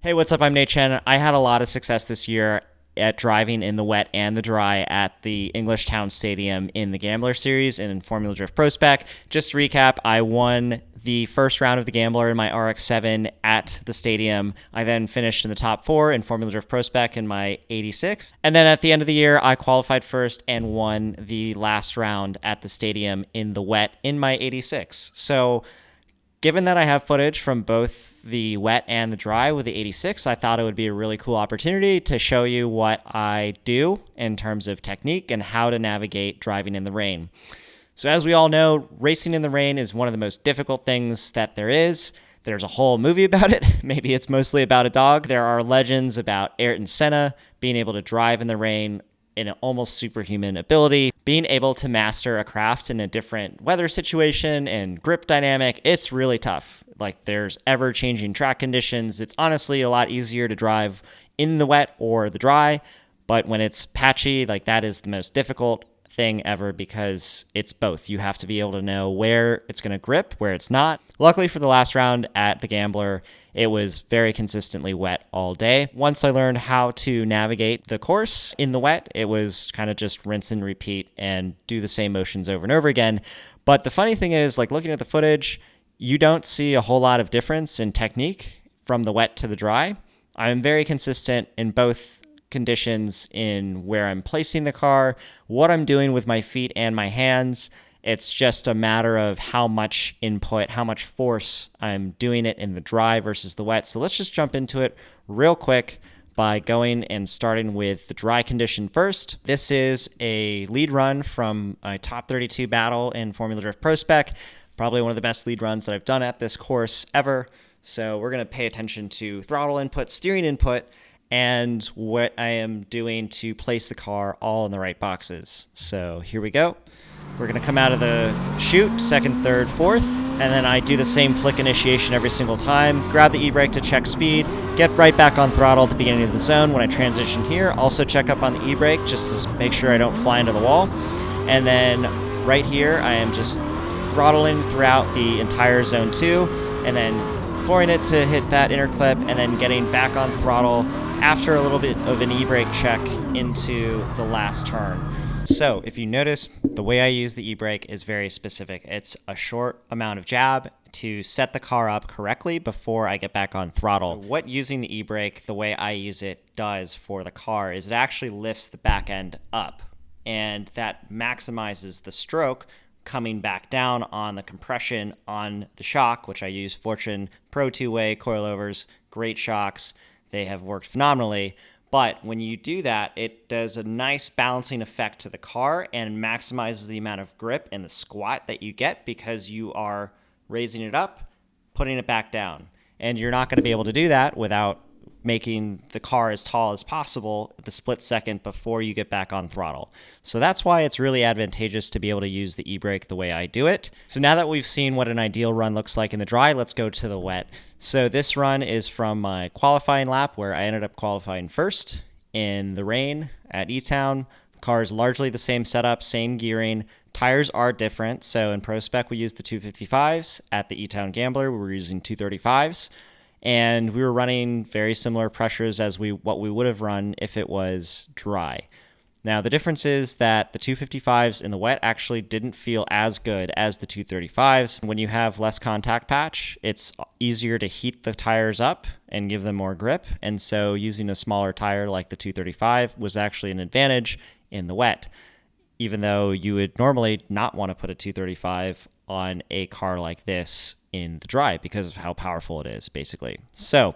Hey, what's up? I'm Nate Chen. I had a lot of success this year at driving in the wet and the dry at the Englishtown Stadium in the Gambler Series and in Formula Drift Pro Spec. Just to recap, I won the first round of the Gambler in my RX-7 at the stadium. I then finished in the top 4 in Formula Drift Pro Spec in my 86. And then at the end of the year, I qualified first and won the last round at the stadium in the wet in my 86. So given that I have footage from both the wet and the dry with the 86, I thought it would be a really cool opportunity to show you what I do in terms of technique and how to navigate driving in the rain. So as we all know, racing in the rain is one of the most difficult things that there is. There's a whole movie about it. Maybe it's mostly about a dog. There are legends about Ayrton Senna being able to drive in the rain in an almost superhuman ability, being able to master a craft in a different weather situation and grip dynamic. It's really tough. Like, there's ever-changing track conditions. It's honestly a lot easier to drive in the wet or the dry, but when it's patchy, like, that is the most difficult thing ever because it's both. You have to be able to know where it's going to grip, where it's not. Luckily for the last round at the Gambler, it was very consistently wet all day. Once I learned how to navigate the course in the wet, it was kind of just rinse and repeat and do the same motions over and over again. But the funny thing is, like, looking at the footage, you don't see a whole lot of difference in technique from the wet to the dry. I'm very consistent in both conditions in where I'm placing the car, what I'm doing with my feet and my hands. It's just a matter of how much input, how much force I'm doing it in the dry versus the wet. So let's just jump into it real quick by going and starting with the dry condition first. This is a lead run from a top 32 battle in Formula Drift Pro Spec, probably one of the best lead runs that I've done at this course ever. So we're going to pay attention to throttle input, steering input, and what I am doing to place the car all in the right boxes. So here we go. We're going to come out of the chute, second, third, fourth, and then I do the same flick initiation every single time. Grab the e-brake to check speed, get right back on throttle at the beginning of the zone. When I transition here, also check up on the e-brake just to make sure I don't fly into the wall. And then right here, I am just throttling throughout the entire zone 2, and then flooring it to hit that inner clip, and then getting back on throttle after a little bit of an e-brake check into the last turn. So if you notice, the way I use the e-brake is very specific. It's a short amount of jab to set the car up correctly before I get back on throttle. So what using the e-brake, the way I use it, does for the car is it actually lifts the back end up, and that maximizes the stroke coming back down on the compression on the shock, which I use Fortune Pro 2-way coilovers, great shocks. They have worked phenomenally. But when you do that, it does a nice balancing effect to the car and maximizes the amount of grip and the squat that you get because you are raising it up, putting it back down. And you're not going to be able to do that without making the car as tall as possible at the split second before you get back on throttle. So that's why it's really advantageous to be able to use the e-brake the way I do it. So now that we've seen what an ideal run looks like in the dry, let's go to the wet. So this run is from my qualifying lap where I ended up qualifying first in the rain at E-Town. The car is largely the same setup, same gearing. Tires are different. So in Pro Spec, we used the 255s. At the E-Town Gambler, we were using 235s. And we were running very similar pressures as what we would have run if it was dry. Now, the difference is that the 255s in the wet actually didn't feel as good as the 235s. When you have less contact patch, it's easier to heat the tires up and give them more grip. And so using a smaller tire like the 235 was actually an advantage in the wet, even though you would normally not want to put a 235 on a car like this in the dry because of how powerful it is, basically. So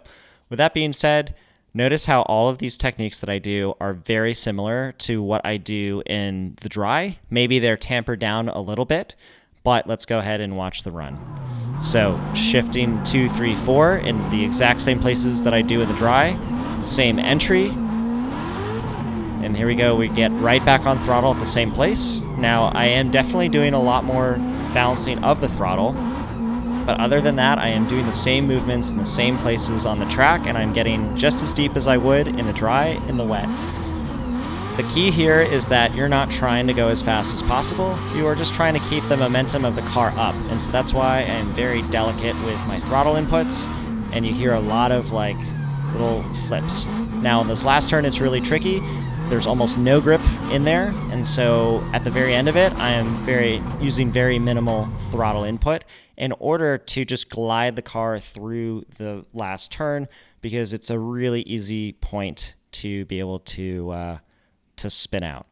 with that being said, notice how all of these techniques that I do are very similar to what I do in the dry. Maybe they're tampered down a little bit, but let's go ahead and watch the run. So shifting 2, 3, 4 in the exact same places that I do in the dry, same entry. And here we go, we get right back on throttle at the same place. Now I am definitely doing a lot more balancing of the throttle, but other than that, I am doing the same movements in the same places on the track, and I'm getting just as deep as I would in the dry in the wet. The key here is that you're not trying to go as fast as possible. You are just trying to keep the momentum of the car up, and so that's why I'm very delicate with my throttle inputs, and you hear a lot of like little flips. Now in this last turn, it's really tricky. There's almost no grip in there, and so at the very end of it, I am using very minimal throttle input in order to just glide the car through the last turn, because it's a really easy point to be able to spin out.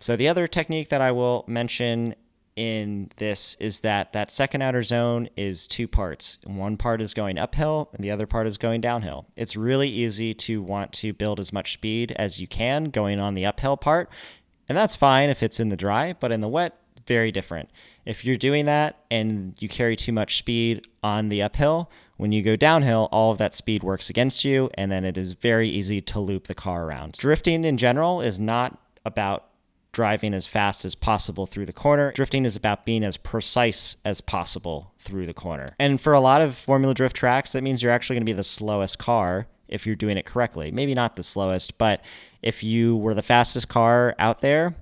So the other technique that I will mention in this is that second outer zone is two parts. One part is going uphill and the other part is going downhill. It's really easy to want to build as much speed as you can going on the uphill part, and that's fine if it's in the dry, but in the wet, very different. If you're doing that and you carry too much speed on the uphill, when you go downhill, all of that speed works against you, and then it is very easy to loop the car around. Drifting in general is not about driving as fast as possible through the corner. Drifting is about being as precise as possible through the corner. And for a lot of Formula Drift tracks, that means you're actually going to be the slowest car if you're doing it correctly. Maybe not the slowest, but if you were the fastest car out there,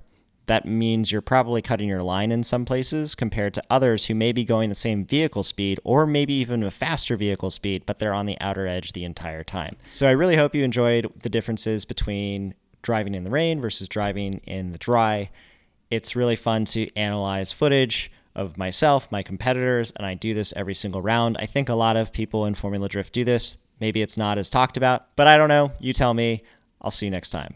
that means you're probably cutting your line in some places compared to others who may be going the same vehicle speed or maybe even a faster vehicle speed, but they're on the outer edge the entire time. So I really hope you enjoyed the differences between driving in the rain versus driving in the dry. It's really fun to analyze footage of myself, my competitors, and I do this every single round. I think a lot of people in Formula Drift do this. Maybe it's not as talked about, but I don't know. You tell me. I'll see you next time.